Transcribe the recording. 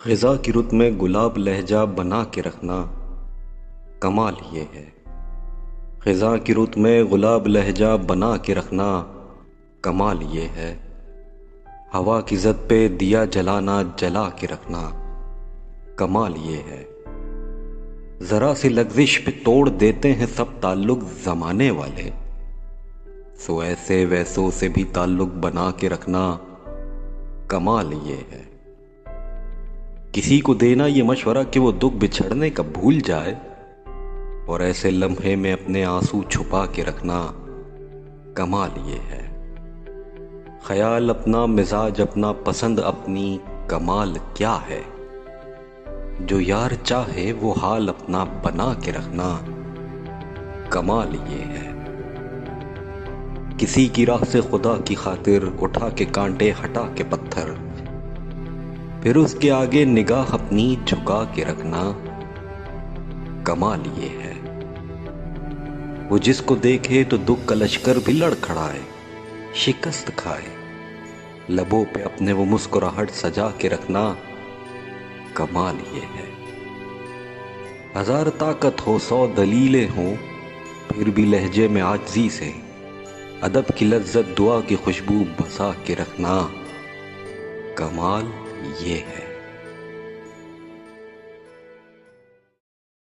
ख़िज़ा की रुत में गुलाब लहजा बना के रखना कमाल ये है। ख़िज़ा की रुत में गुलाब लहजा बना के रखना कमाल ये है। हवा की ज़द पे दिया जलाना जला के रखना कमाल ये है। ज़रा सी लग़ज़िश पे तोड़ देते हैं सब ताल्लुक़ ज़माने वाले, सो ऐसे वैसों से भी ताल्लुक़ बना के रखना कमाल ये है। किसी को देना ये मशवरा कि वो दुख बिछड़ने का भूल जाए, और ऐसे लम्हे में अपने आंसू छुपा के रखना कमाल ये है। ख्याल अपना, मिजाज अपना, पसंद अपनी, कमाल क्या है। जो यार चाहे वो हाल अपना बना के रखना कमाल ये है। किसी की राह से खुदा की खातिर उठा के कांटे, हटा के पत्थर, फिर उसके आगे निगाह अपनी झुका के रखना कमाल ये है। वो जिसको देखे तो दुख का लश्कर भी लड़ खड़ाए, शिकस्त खाए, लबों पे अपने वो मुस्कुराहट सजा के रखना कमाल ये है। हजार ताकत हो, 100 दलीलें हों, फिर भी लहजे में आजिज़ी से अदब की लज्जत दुआ की खुशबू बसा के रखना कमाल ये है।